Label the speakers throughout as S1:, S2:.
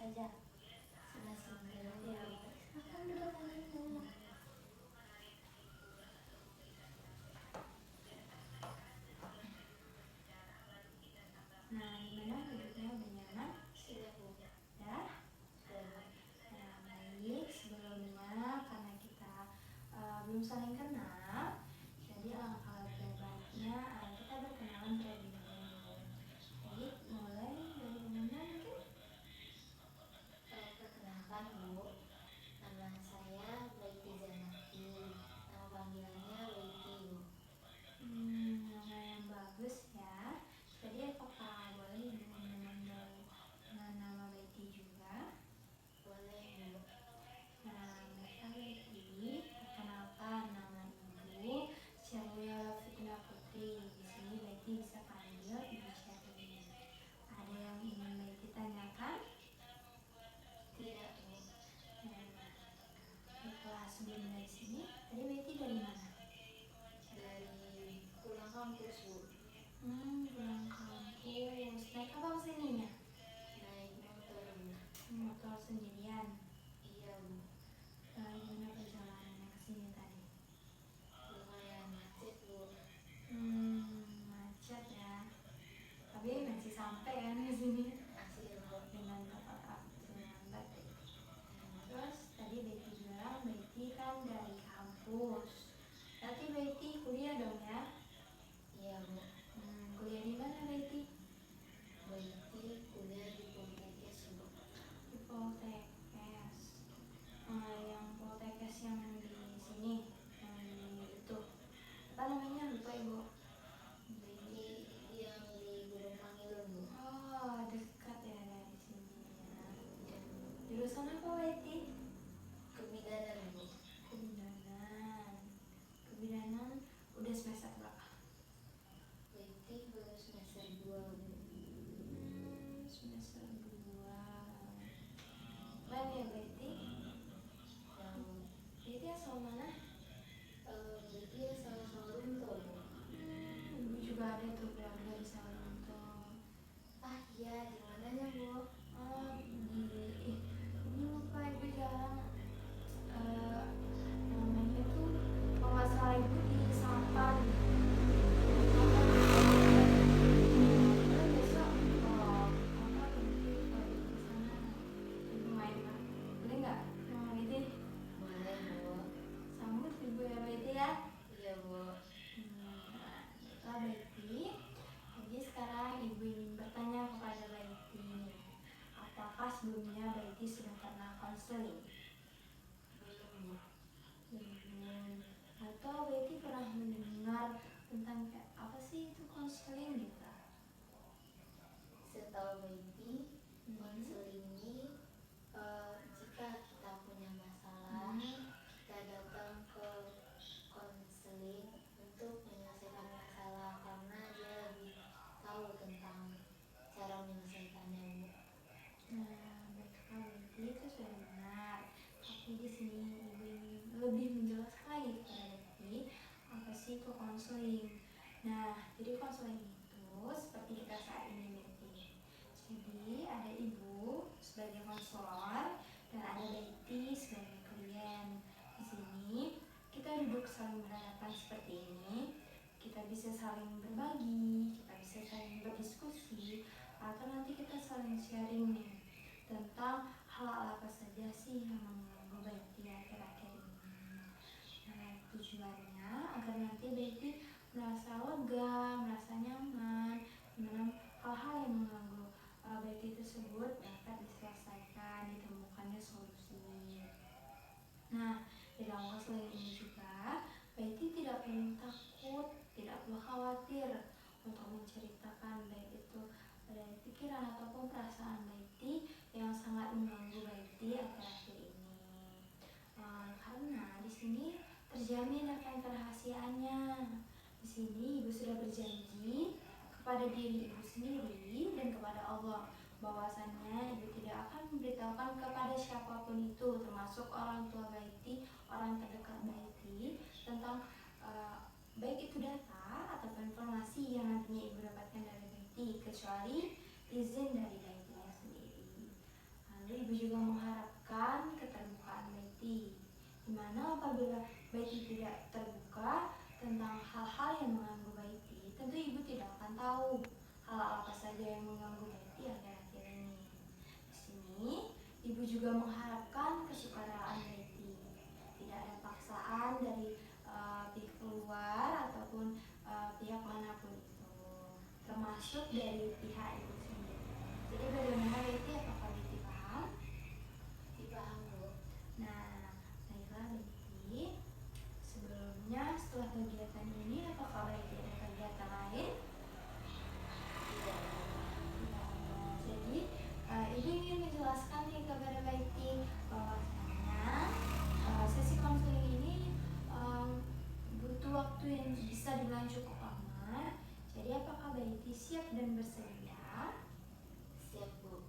S1: saja. Sudah sebentar ya. Akan duduk. Nah, gimana duduknya, udah nyaman?
S2: Sudah Bu.
S1: Ya?
S2: Sudah.
S1: Nah, baik. Sebelumnya karena kita belum saling kenal, jadi alangkah lebih baiknya kita berkenalan terlebih dahulu. Baik, mulai dari mana mungkin?
S2: Perkenalkan Bu, nama saya Baiti Zanati. Nama panggilannya Baiti Bu.
S1: Nama yang bagus ya. Jadi apakah boleh ibu memanggil dengan nama Baiti juga?
S2: Boleh Bu.
S1: Nah, mereka Baiti, perkenalkan nama ibu Syahrul Fitnah Putri. Di sini Baiti bisa panggil Ibu Syahrul. Ada yang ingin Baiti tanyakan?
S2: Tidak Bu.
S1: Baiklah, sebelum dari sini, tadi Baiti dari mana?
S2: Dari pulang kampus Bu.
S1: Pulang kampus. Naik apa kesininya?
S2: Naik motor Bu.
S1: Motor sendirian.
S2: Iya Bu.
S1: Gimana perjalanannya ke sini tadi?
S2: Lumayan macet Bu.
S1: Macet ya. Tapi masih sampai kan ke sini
S2: Masih Bu.
S1: dengan tepat waktu lambat. Terus tadi Betty bilang Betty kan dari kampus. Berarti Betty kuliah dong ya?
S2: Iya Bu.
S1: Kuliah di mana Betty?
S2: Baiti kuliah di Poltekkes Bu.
S1: Di Poltekkes. Yang Poltekkes yang di sini, yang di itu apa namanya, lupa ibu.
S2: Baiti yang di Gunung Pangilun Bu.
S1: Oh, dekat ya dari sini ya.
S2: Ya.
S1: Jurusan apa Betty?
S2: Kebidanan Bu.
S1: Kebidanan. Kebidanan udah semester berapa?
S2: Baiti baru semester 2 Bu.
S1: Semester 2. Keren ya Betty?
S2: Yang
S1: Betty asal mana?
S2: Baiti asal Sawalunto Bu.
S1: Ibu juga ada tuh keluarga di Sawalunto.
S2: Ah iya, di mananya Bu?
S1: Ini lupa ibu jarang namanya tuh kalau nggak salah ibu di Sampan. Boleh besok kalau ibu di sana ibu main lah. Boleh nggak? Betty
S2: Boleh Bu.
S1: sambut ibu ya Betty ya.
S2: Iya Bu.
S1: Baiklah Betty. Jadi sekarang ibu ingin bertanya kepada Betty, apakah sebelumnya Betty sudah pernah konseling?
S2: Belum Bu.
S1: Belum. Atau Betty pernah mendengar tentang kayak apa sih itu konseling gitu?
S2: Setahu Baiti, konseling ini jika kita punya masalah, kita datang ke konseling untuk menyelesaikan masalah karena dia lebih tahu tentang cara menyelesaikannya Bu.
S1: Baiklah Betty, itu sudah benar. Tapi di sini ibu ingin lebih menjelaskan lagi kepada Betty apa sih itu konseling. Nah, jadi konseling itu seperti kita saat ini Betty. Jadi ada ibu sebagai konselor dan ada Betty sebagai klien. Di sini kita duduk saling berhadapan seperti ini. Kita bisa saling berbagi, kita bisa saling berdiskusi, atau nanti kita saling sharing nih tentang hal apa saja sih yang mengganggu Betty akhir-akhir ini. Nah, tujuannya agar nanti Betty merasa lega, merasa nyaman, dimana hal-hal yang mengganggu Betty tersebut dapat diselesaikan, ditemukannya solusi. Nah, di dalam konseling ini juga Betty tidak perlu takut, tidak perlu khawatir untuk menceritakan baik itu dari pikiran ataupun perasaan Betty yang sangat mengganggu Betty akhir-akhir ini. Karena di sini terjamin akan kerahasiaannya. Di sini ibu sudah berjanji kepada diri ibu sendiri dan kepada Allah bahwasannya ibu tidak akan memberitahukan kepada siapapun itu, termasuk orang tua Betty, orang terdekat Betty, tentang baik itu data ataupun informasi yang nantinya ibu dapatkan dari Betty, kecuali izin dari Betty sendiri. Lalu bisa dibilang cukup lama. Jadi apakah Baiti siap dan bersedia?
S2: Siap, Bu.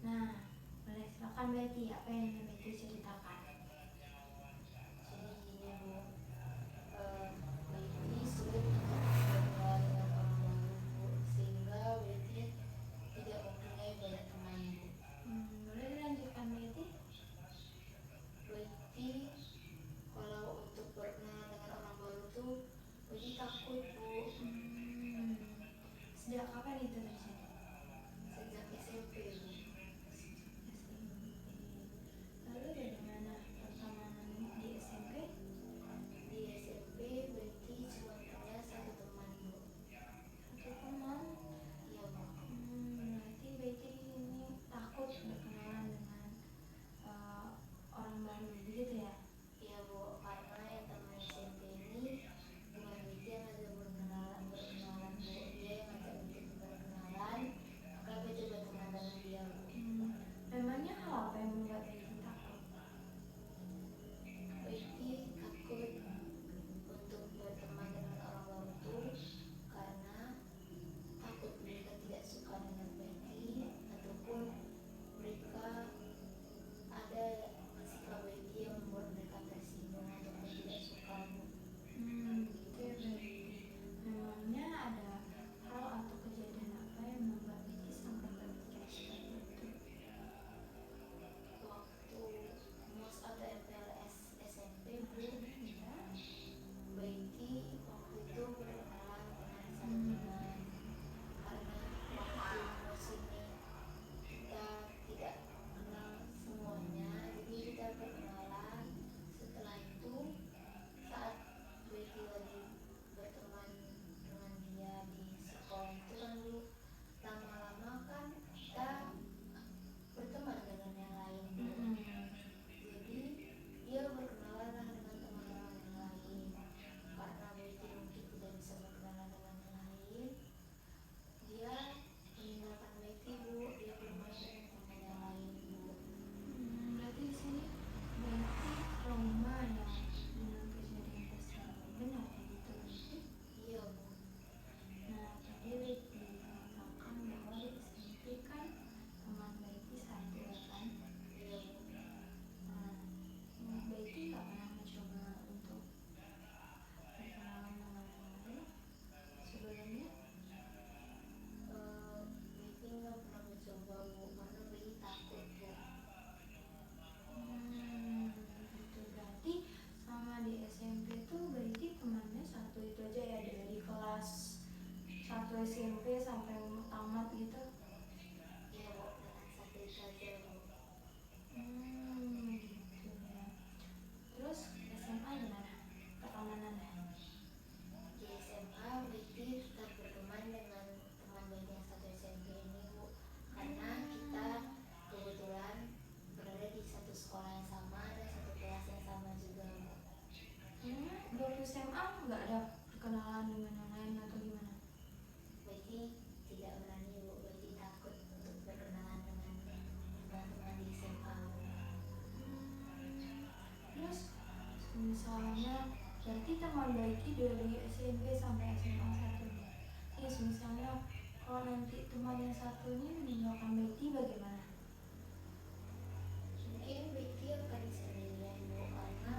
S1: Nah, boleh silakan Baiti, apa yang ingin Baiti ceritakan?
S2: Jadi gini, Bu. Baiti sulit untuk berkenalan dengan orang baru, Bu. Sehingga Baiti tidak mempunyai banyak teman, Bu.
S1: Boleh dilanjutkan Baiti?
S2: Baiti kalau untuk berkenalan dengan orang baru tuh Baiti takut, Bu.
S1: Sejak kapan itu terjadi?
S2: Sejak SMP, Bu.
S1: Lalu bagaimana pertemanan di SMP?
S2: Di SMP Baiti cuma punya satu teman, Bu.
S1: Satu teman.
S2: Iya, Bu.
S1: Berarti Baiti ini takut berkenalan dengan orang baru, begitu ya?
S2: Iya, Bu, karena yang teman SMP ini bukan Baiti yang ngajak berkenalan, Bu. Dia yang ngajak Baiti berkenalan, maka Baiti berteman dengan dia, Bu.
S1: Memangnya hal apa yang membuat Baiti takut?
S2: Baiti takut untuk berteman dengan orang baru tuh karena takut mereka tidak suka dengan Baiti, ataupun mereka ada sikap Baiti yang membuat mereka tersinggung ataupun tidak suka, Bu.
S1: Gitu ya Baiti. Memangnya ada hal atau kejadian apa yang membuat Baiti sampai berpikir seperti itu?
S2: Waktu MOS atau MPLS SMP, Bu,
S1: Ya.
S2: Baiti waktu itu berkenalan dengan satu teman. Karena waktu MOS ini kita tidak kenal semuanya, jadi kita berkenalan. Setelah itu saat Baiti lagi berteman dengan dia di sekolah itu kan, Bu, lama-lama kan kita berteman dengan yang lain, Bu. Jadi dia berkenalan lah dengan teman-teman yang lain. Karena Baiti mungkin tidak bisa berkenalan dengan yang lain, dia meninggalkan Baiti, Bu. Dia bermain dengan teman yang lain, Bu.
S1: Berarti di sini Baiti trauma ya dengan kejadian tersebut. Benar begitu Baiti?
S2: Iya, Bu.
S1: Nah, tadi Baiti mengatakan bahwa di SMP kan teman Baiti satu ya kan?
S2: Iya, Bu.
S1: Baiti nggak pernah mencoba untuk berkenalan dengan yang lain sebelumnya?
S2: Baiti nggak pernah mencoba, Bu, karena Baiti takut, Bu.
S1: Gitu. Berarti sama di SMP tuh Baiti temannya satu itu aja ya, dari kelas 1 SMP sampai tamat gitu?
S2: Iya, Bu, dengan satu itu aja, Bu.
S1: Gitu ya. Terus SMA gimana pertemanannya?
S2: Di SMA Baiti tetap berteman dengan teman Baiti yang satu SMP ini, Bu. Karena kita kebetulan berada di satu sekolah yang sama dan satu kelas yang sama juga, Bu.
S1: Waktu SMA nggak ada perkenalan dengan yang lain atau gimana?
S2: Baiti tidak berani, Bu. Baiti takut untuk berkenalan dengan teman-teman di SMA, Bu.
S1: Terus misalnya berarti teman Baiti dari SMP sampai SMA satu nih. Terus misalnya kalau nanti teman yang satu ini meninggalkan Baiti bagaimana?
S2: Mungkin Baiti akan sendirian, Bu, karena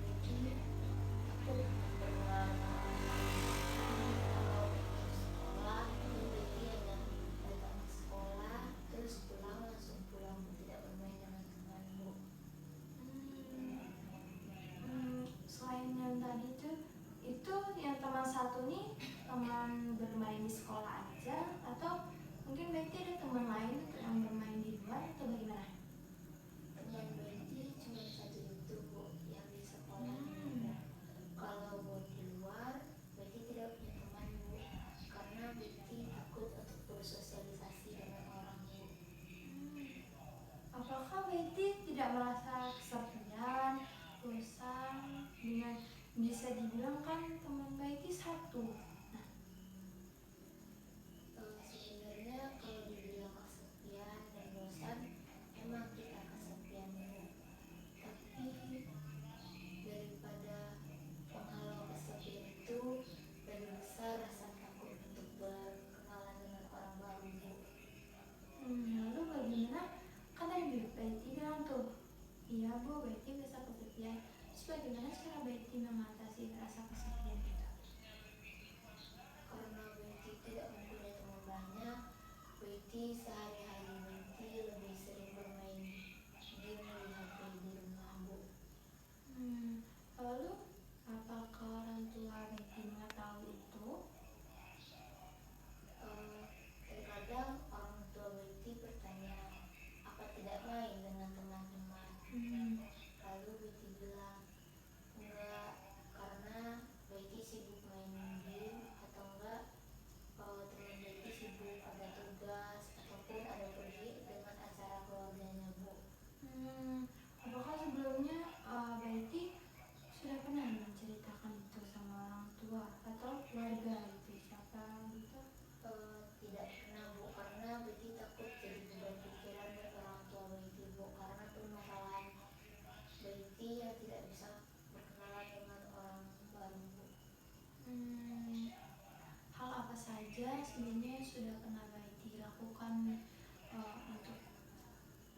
S2: Baiti takut berkenalan dengan orang lain. Kalau sekolah itu Baiti hanya datang ke sekolah terus pulang langsung pulang, Bu. Tidak bermain dengan teman, Bu.
S1: Selain yang tadi itu yang teman satu nih teman bermain di sekolah aja atau mungkin Baiti ada teman lain yang bermain di luar atau bagaimana?
S2: Teman Baiti cuma satu itu, Bu, yang di sekolah. Kalau buat di luar Baiti tidak punya teman, Bu, karena Baiti takut untuk bersosialisasi dengan orang, Bu.
S1: Apakah Baiti tidak merasa kesepian, bosan dengan bisa dibilang kan teman Baiti satu?
S2: Sebenarnya kalau dibilang kesepian dan bosan, emang kita kesepian, Bu. Tapi daripada penghalau
S1: Iya Bu, Betty bisa kesepian. Terus bagaimana cara Betty mengatasi rasa kesepian itu?
S2: Karena Betty tidak mempunyai teman banyak, Betty sehari-hari Betty lebih sering bermain game di HP di rumah, Bu.
S1: Lalu apakah orang tua Betty mengetahui itu?
S2: Terkadang orang tua Betty bertanya, apa tidak main dengan teman-teman? Lalu Betty bilang, enggak, karena Betty sibuk main game atau enggak teman Betty sibuk ada tugas ataupun ada pergi dengan acara keluarganya, Bu.
S1: Apakah sebelumnya Betty sudah pernah menceritakan itu sama orang tua atau keluarga itu siapa gitu?
S2: Tidak pernah, Bu, karena Betty takut jadi beban pikiran buat orang tua Betty, Bu, karena permasalahan Betty yang tidak bisa berkenalan dengan orang baru, Bu.
S1: Hal apa saja sebenarnya yang sudah pernah Betty lakukan untuk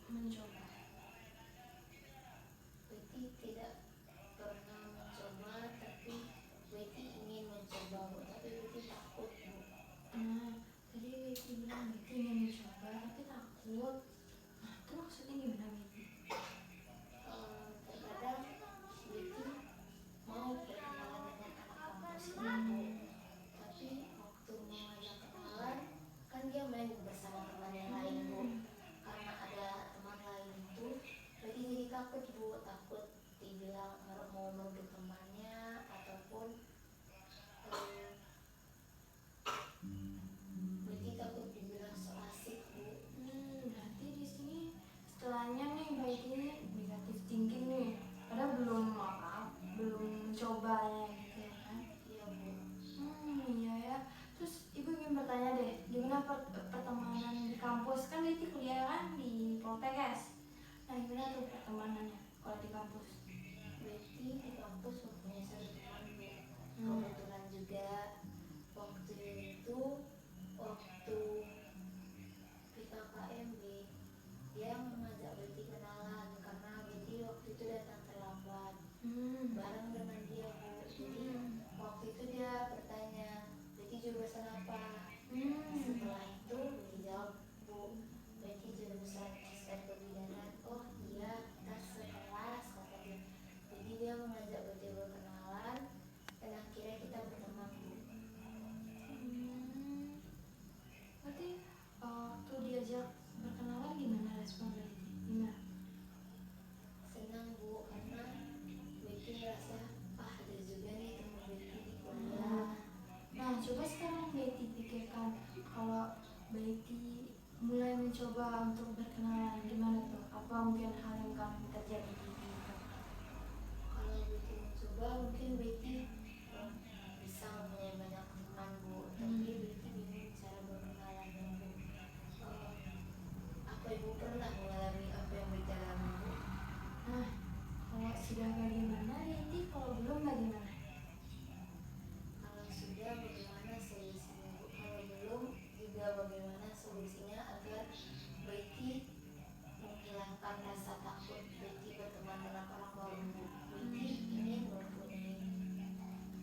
S1: mencoba?
S2: Betty tidak pernah mencoba, tapi Betty ingin mencoba, Bu, tapi Betty takut, Bu.
S1: Tadi Betty bilang Betty ingin mencoba tapi takut. Itu maksudnya gimana Betty?
S2: Terkadang Betty mau berkenalan dengan anak kampus ini, Bu, tapi waktu mau ajak kenalan kan dia main bersama teman yang lain, Bu. Karena ada teman lain itu Betty jadi takut, Bu, takut dibilang mau merebut temannya ataupun Betty takut dibilang so asik, Bu.
S1: Berarti di sini setelahnya nih Betty negatif thinking nih, padahal belum mencobanya gitu ya kan?
S2: Iya, Bu.
S1: Iya ya. Terus ibu ingin bertanya deh, gimana pertemanan di kampus? Kan Betty kuliah kan di Poltekkes. Nah gimana tuh pertemanannya kalau di kampus?
S2: Betty di kampus mempunyai satu teman, Bu. Kebetulan juga waktu itu waktu PKKMB dia mengajak Betty kenalan karena Betty waktu itu datang terlambat bareng dengan dia, Bu. Jadi waktu itu dia bertanya, Betty jurusan apa? Setelah itu Betty jawab, Bu, Betty jurusan SN Kebidanan. Oh iya, kita sekelas, kata dia. Jadi dia mengajak Betty berkenalan dan akhirnya kita berteman, Bu.
S1: Berarti waktu diajak berkenalan gimana respon Betty? Gimana?
S2: Senang, Bu, karena Betty merasa ada juga nih teman Betty di kuliah.
S1: Nah coba sekarang Betty pikirkan kalau Betty mulai mencoba untuk berkenalan, gimana tuh? Apa mungkin hal yang kamu terjadi di itu?
S2: Kalau Betty mencoba mungkin Betty bisa mempunyai banyak teman, Bu, tapi Betty bingung cara berkenalannya, Bu. Apa Ibu pernah mengalami apa yang Betty alami, Bu?
S1: Nah kalau sudah bagaimana Betty, kalau belum bagaimana?
S2: Kalau sudah bagaimana solusinya, Bu? Kalau belum juga bagaimana solusinya agar Betty menghilangkan rasa takut Betty berteman dengan orang baru, Bu. Betty ingin mempunyai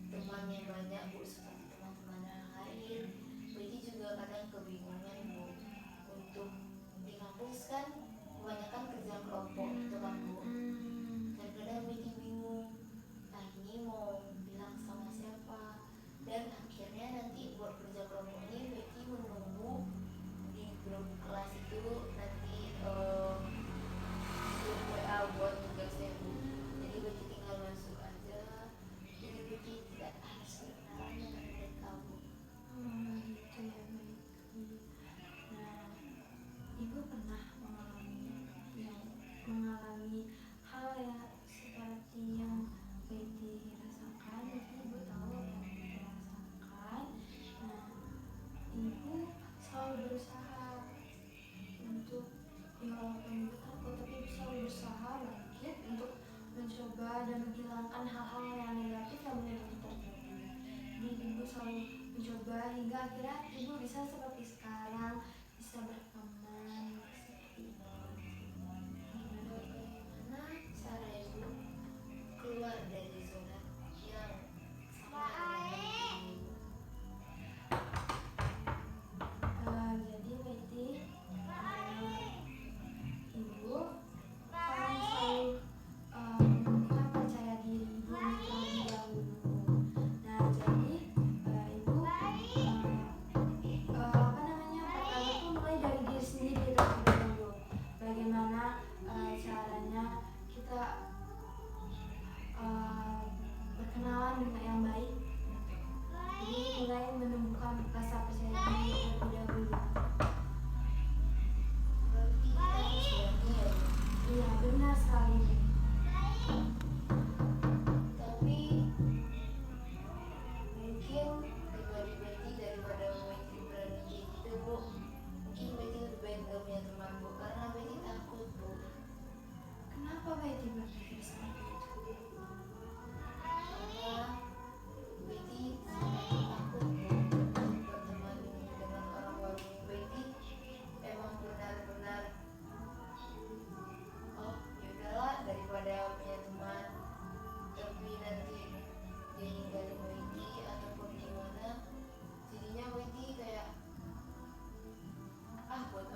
S2: teman yang banyak, Bu, seperti teman-teman yang lain. Betty juga kadang kebingungan, Bu, untuk di kampus kan kebanyakan kerja kelompok gitu kan, Bu. Kadang-kadang Betty bingung, nah ini mau bilang sama siapa, dan akhirnya nanti buat kerja kelompok ini Betty menunggu di grup kelas itu nanti grup WA buat tugasnya, Bu. Jadi Betty tinggal masuk aja, jadi Betty tidak harus berkenalan dengan mereka, Bu.
S1: Gitu ya Betty. Nah ibu pernah mengalami hal ya seperti yang Betty rasakan, jadi ibu tahu apa yang Betty rasakan. Nah ibu selalu berusaha untuk, ya walaupun ibu takut tapi ibu selalu berusaha bangkit untuk mencoba dan menghilangkan hal-hal yang negatif yang mungkin terjadi. Jadi ibu selalu mencoba hingga akhirnya ibu bisa seperti sekarang, bisa berteman seperti itu.
S2: Bagaimana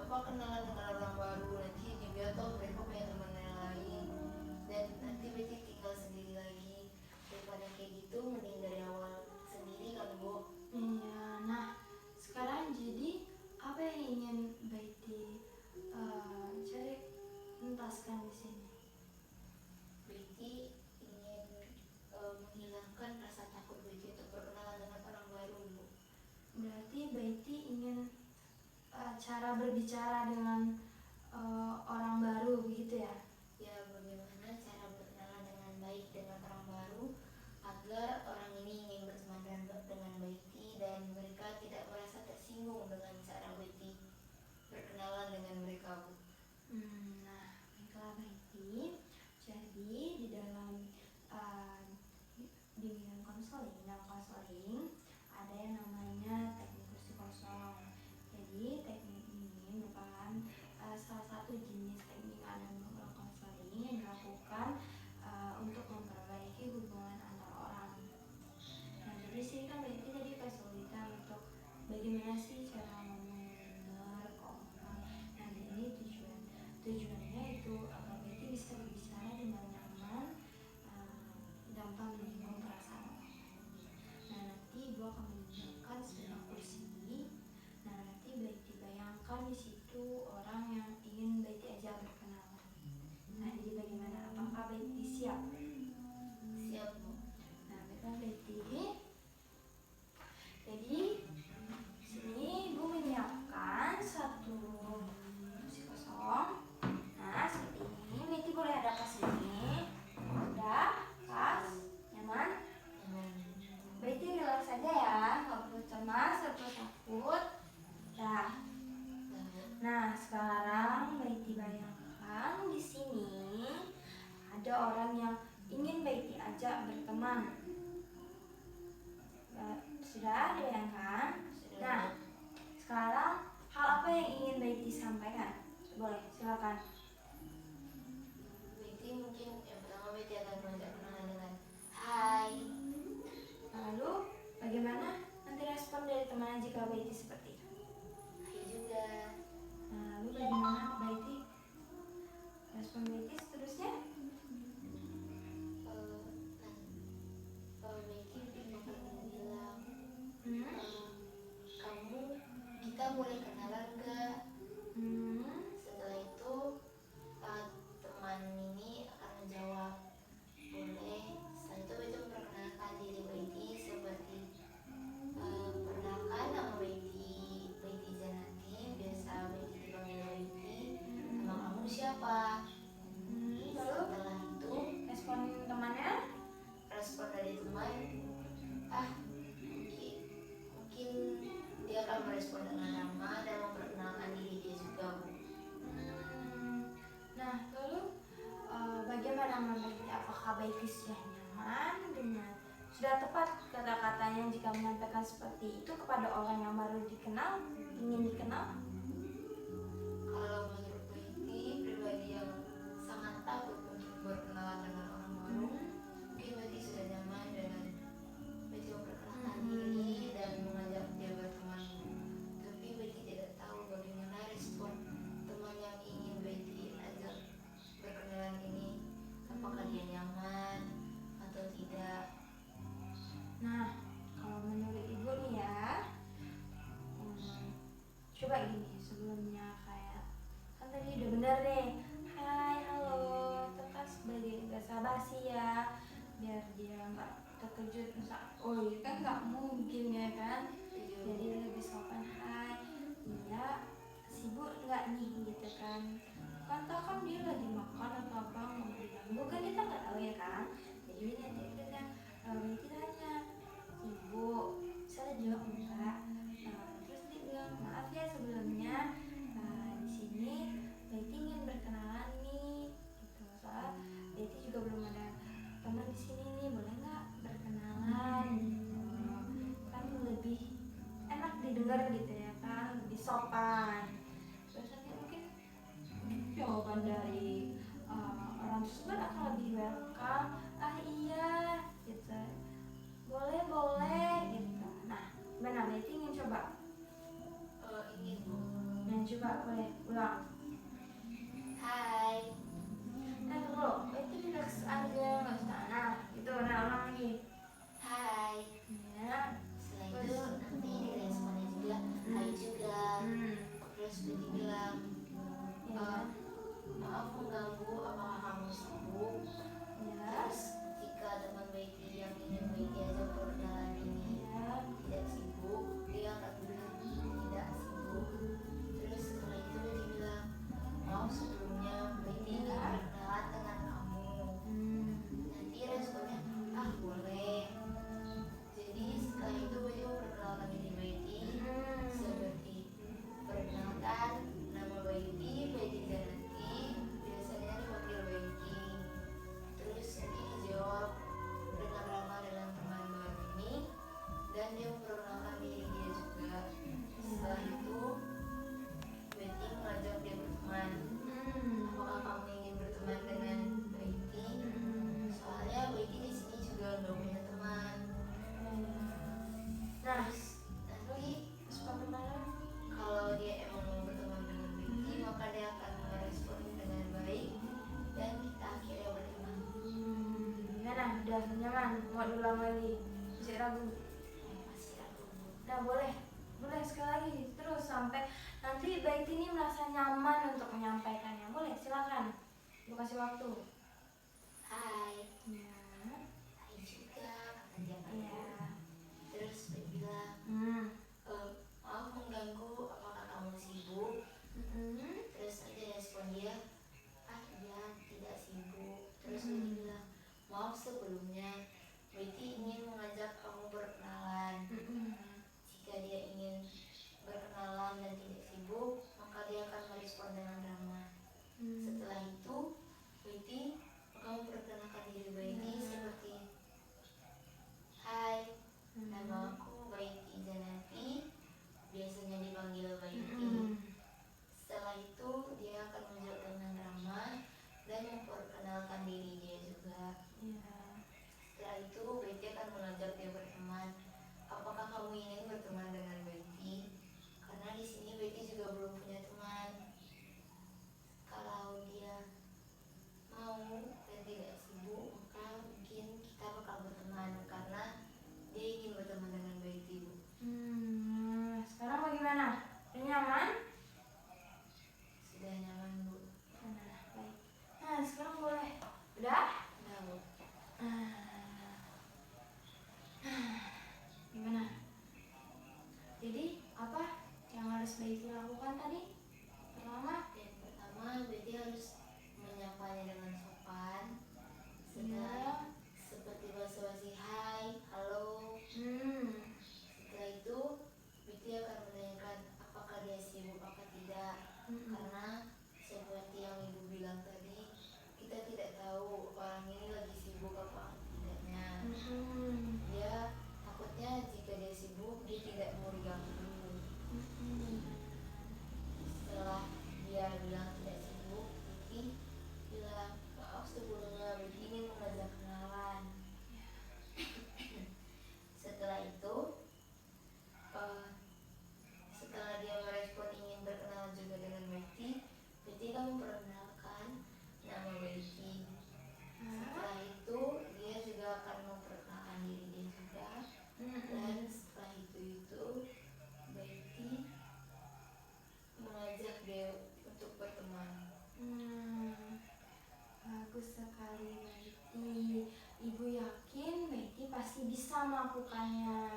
S2: kenalan dengan orang baru, nanti juga toh mereka punya teman yang lain dan nanti berarti tinggal sendiri lagi. Daripada kayak gitu mending dari awal sendiri kan Bu.
S1: Iya, nah sekarang jadi apa yang ingin Baiti cari entaskan di sini?
S2: Baiti ingin menghilangkan rasa takut Baiti untuk berkenalan dengan orang baru Bu.
S1: Berarti Baiti ingin cara berbicara dengan orang baru begitu ya?
S2: Ya, bagaimana cara berkenalan dengan baik dengan orang baru agar orang ini ingin berteman dengan Baiti dan mereka tidak merasa tersinggung dengan cara Baiti berkenalan dengan mereka Bu.
S1: Nah, baiklah Baiti. Jadi di dalam bimbingan konseling, dalam konseling ada yang namanya teknik kursi kosong. Jadi teknik ini merupakan salah satu jenis teknik dalam konseling yang dilakukan untuk memperbaiki hubungan antar orang. Nah, jadi sih kan Baiti tadi kesulitan untuk bagaimana sih cara ngomong yang benar, kompak. Nah, ini tujuannya itu agar Baiti bisa berbicara dengan nyaman, tanpa menyinggung perasaan orang lain. Nah, nanti Ibu akan menunjukkan sebuah kursi. Nah, nanti Baiti bayangkan di situ orang yang ingin Baiti ajak berkenalan. Nah, jadi bagaimana? Apakah Baiti siap?
S2: Siap Bu.
S1: Nah, baiklah Baiti. Jadi sini Ibu menyiapkan satu kursi kosong. Nah, seperti ini. Baiti boleh ada pas sini. Sudah pas, nyaman. Baiti relax saja ya, nggak perlu cemas, nggak perlu takut. Nah, sekarang Baiti bayangkan di sini ada orang yang ingin Baiti ajak berteman. Sudah dibayangkan? Nah, sekarang hal apa yang ingin Baiti sampaikan? Boleh, silakan.
S2: Baiti mungkin yang pertama Baiti akan mengajak kenalan dengan hai.
S1: Lalu, bagaimana nanti respon dari teman jika Baiti seperti itu?
S2: Hai juga.
S1: Nah, lalu bagaimana Baiti? Respon Baiti seterusnya?
S2: Baiti akan bilang
S1: Hmm?
S2: kamu kita mulai kenalan gak? Setelah itu teman ini akan menjawab boleh. Setelah itu Baiti memperkenalkan diri Baiti seperti perkenalkan nama Baiti Janati, biasa Baiti dipanggil Baiti. Nama kamu siapa?
S1: Lalu
S2: Setelah itu
S1: respon temannya?
S2: respon dari teman mungkin dia akan merespon dengan nama dan memperkenalkan diri dia juga Bu.
S1: Nah, lalu bagaimana menurut Baiti? Apakah Baiti sudah nyaman dengan sudah tepat kata-katanya jika menyampaikan seperti itu kepada orang yang baru dikenal, ingin dikenal?
S2: Kalau menurut Baiti pribadi yang sangat takut untuk berkenalan dengan orang baru, mungkin Baiti sudah nyaman dengan Baiti memperkenalkan diri dan mengajak dia berteman. Tapi Baiti tidak tahu bagaimana respon teman yang ingin Baiti ajak berkenalan ini, apakah dia nyaman atau tidak.
S1: Nah, kalau menurut Ibu nih ya, coba gini sebelumnya kayak kan tadi udah bener deh, hai, halo, itu kan sebagai bahasa basi ya, biar dia nggak terkejut misal, oh iya kan nggak mungkin ya kan, jadi lebih sopan, hai, iya, sibuk nggak nih gitu kan, kan dia lagi makan atau apa mau diganggu kan kita nggak tahu ya kan, jadi nanti kita Baiti tanya, ibu bisa jawab enggak? Terus dia bilang maaf ya sebelumnya, di sini Baiti ingin berkenalan nih, gitu. Soalnya Baiti juga belum ada teman di sini nih, boleh nggak berkenalan? Gitu. Kan lebih enak didengar gitu ya kan, lebih sopan. Terus nanti mungkin jawaban dari orang tersebut akan lebih welcome, iya gitu, boleh gitu. Nah, gimana Baiti ingin coba?
S2: Ingin Bu.
S1: Nah, coba Coba boleh ulang.
S2: Hai.
S1: Nah tunggu, itu relax aja, nggak usah. Nah itu, nah ulang lagi.
S2: Hai.
S1: Ya.
S2: Setelah itu nanti responnya juga hai juga. Terus Betty bilang,
S1: Ya.
S2: maaf mengganggu, apakah kamu sibuk?
S1: Ya.
S2: Terus jika teman Betty yang ingin Betty ajak perkenalan ini
S1: Ya.
S2: tidak sibuk, dia akan bilang tidak sibuk. Terus setelah itu Betty bilang, maaf sebelumnya Betty ingin berkenalan dengan kamu. Nanti responnya, ah boleh. Jadi setelah itu Betty memperkenalkan diri Betty seperti, perkenalkan nama Betty Zanati, biasanya dipanggil Betty. Terus Betty dijawab dengan ramah dengan teman baru ini, dan dia memperkenalkan diri dia juga. Setelah itu Betty mengajak dia berteman. Apakah kamu ingin berteman dengan Betty? Soalnya Betty di sini juga nggak punya teman.
S1: Nah,
S2: Nanti
S1: perkenalan.
S2: kalau dia emang mau berteman dengan Betty, maka dia akan merespon dengan baik dan kita akhirnya berteman.
S1: Gimana? Udah nyaman? Mau diulang lagi? Masih ragu?
S2: Masih ragu.
S1: Nah boleh, boleh sekali lagi terus sampai nanti Baik ini merasa nyaman untuk menyampaikannya. Boleh, silakan. Gue kasih waktu.
S2: Hai.
S1: Ya.
S2: Hai juga, kata dia kan.
S1: Ya.
S2: Terus Betty bilang, maaf mengganggu, apakah kamu sibuk? Terus nanti respon dia, ah iya tidak sibuk. Terus Betty bilang, maaf sebelumnya Betty ingin mengajak kamu berkenalan. Jika dia ingin berkenalan dan tidak sibuk, maka dia akan merespon dengan ramah. Setelah itu Betty akan memperkenalkan diri Betty seperti, hai, nama aku Betty Zanati, biasanya dipanggil Betty. Setelah itu dia akan menjawab dengan ramah dan memperkenalkan diri dia juga. Setelah itu Betty akan mengajak dia berteman. Apakah kamu ingin berteman dengan Betty? Karena di sini Betty juga belum punya teman. Kalau dia mau dan tidak sibuk, maka mungkin kita bakal berteman karena dia ingin berteman dengan Betty, Bu.
S1: Sekarang bagaimana? Udah nyaman?
S2: Sudah nyaman, Bu.
S1: Nah, baik. Nah, sekarang boleh. Udah?
S2: Udah, Bu.
S1: Gimana? Jadi, apa yang harus Baik lakukan tadi? Pertama,
S2: Yang pertama, Betty harus menyapanya dengan sopan. Setelah seperti basa-basi hai, halo. Setelah itu Betty akan menanyakan apakah dia sibuk apa tidak. Karena seperti yang Ibu bilang tadi, kita tidak tahu orang ini lagi sibuk apa tidaknya. Dia takutnya jika dia sibuk, dia tidak mau diganggu. Setelah dia bilang tidak sibuk, Betty bilang, maaf sebelumnya Betty ingin mengajak kenalan. Setelah itu, setelah dia merespon ingin berkenalan juga dengan Betty, Betty akan memperkenalkan nama Betty. Setelah itu dia juga akan memperkenalkan diri dia juga. Dan setelah itu Betty mengajak dia untuk berteman.
S1: Bagus sekali Betty. Ibu yakin Betty pasti bisa melakukannya.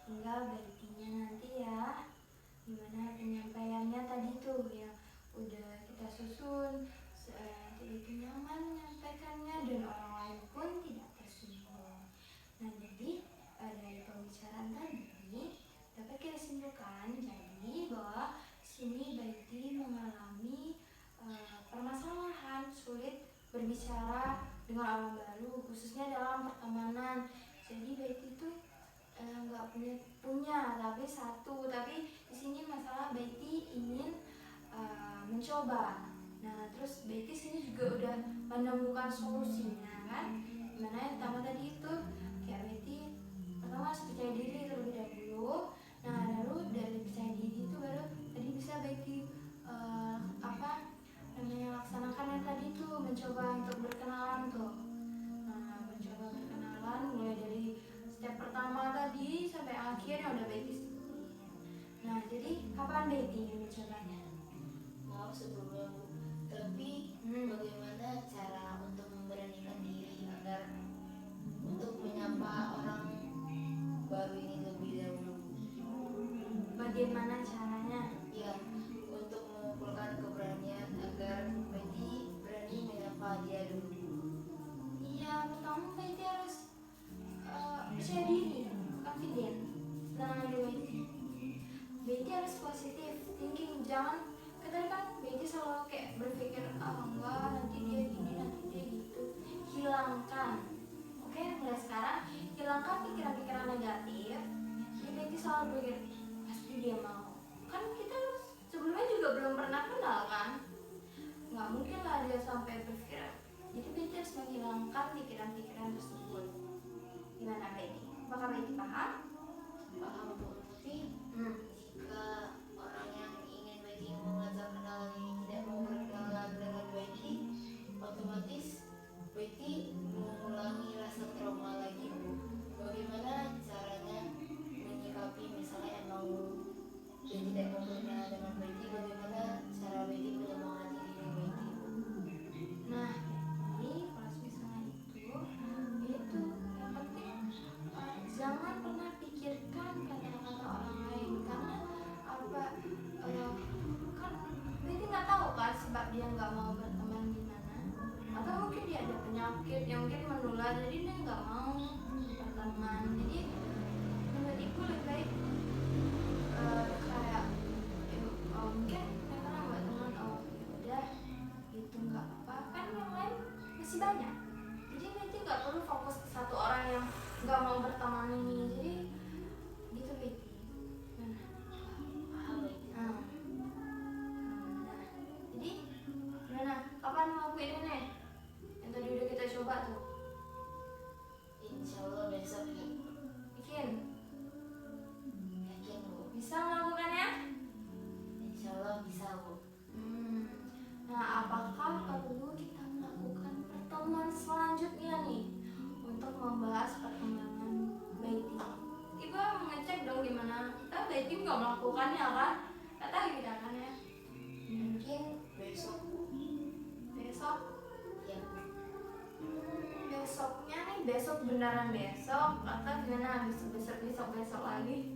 S1: Tinggal Betty-nya nanti ya. Gimana penyampaiannya tadi tuh yang udah kita susun. Nanti Betty nyaman menyampaikannya dan orang lain pun tidak tersinggung. Nah jadi dari pembicaraan tadi dapat kita simpulkan jadi bahwa sini Betty mengalami permasalahan sulit berbicara dengan orang baru, khususnya dalam pertemanan. Jadi Betty itu nggak punya tapi satu, tapi di sini masalah Betty ingin mencoba. Nah terus Betty sini juga udah menemukan solusinya kan. Gimana yang pertama tadi itu kayak Betty pertama harus percaya diri terlebih dahulu. Nah lalu dari percaya diri itu baru tadi bisa Betty kapan Betty mencobanya?
S2: Maaf sebelumnya Bu, tapi bagaimana cara untuk memberanikan diri agar untuk menyapa orang baru ini lebih dahulu?
S1: Bagaimana caranya?
S2: Ya, untuk mengumpulkan keberanian agar Betty berani menyapa dia dulu.
S1: Iya, pertama Betty harus percaya diri, confident dalam diri Betty. Betty harus positif thinking, jangan kadang kan Betty selalu kayak berpikir enggak nanti dia gini nanti dia gitu. Hilangkan, oke, mulai sekarang hilangkan pikiran-pikiran negatif. Jadi Betty selalu berpikir pasti dia mau. Kan kita sebelumnya juga belum pernah kenal kan, nggak mungkin lah dia sampai berpikir. Jadi Betty harus menghilangkan pikiran-pikiran tersebut. Gimana Betty? Apakah Betty paham?
S2: Paham Bu, tapi jika orang yang ingin Betty mengajak kenalan ini tidak mau berkenalan dengan Betty, otomatis Betty mengulangi rasa trauma lagi Bu. Bagaimana caranya menyikapi misalnya emang Betty tidak mau berkenalan dengan Betty, bagaimana cara Betty menyemangati diri Betty Bu?
S1: Nah, jadi kalau misalnya itu yang penting jangan pernah pikirkan kata-kata orang lain karena apa kan Betty nggak tahu kan sebab dia nggak mau berteman gimana, atau mungkin dia ada penyakit yang mungkin menular jadi dia nggak mau berteman. Jadi menurutku lebih baik kayak mungkin mereka nggak teman, udah itu nggak apa kan yang lain masih banyak. Jadi Betty nggak perlu fokus ke satu orang yang nggak mau berteman ini. Jadi gitu Betty.
S2: Paham Betty?
S1: Nah, jadi gimana? Kapan ngelakuin ini? Yang tadi udah kita coba tuh.
S2: Insya Allah besok Bu.
S1: Bikin.
S2: Yakin Bu?
S1: Bisa melakukannya?
S2: Insya Allah bisa Bu.
S1: Nah, apakah perlu kita melakukan pertemuan selanjutnya nih untuk membahas perkembangan Betty? Ibu mengecek dong gimana kita Betty nggak melakukannya kan? Kata kita kan ya.
S2: Mungkin besok Bu.
S1: Besok,
S2: Ya Bu.
S1: besoknya nih besok beneran besok atau gimana? Besok lagi?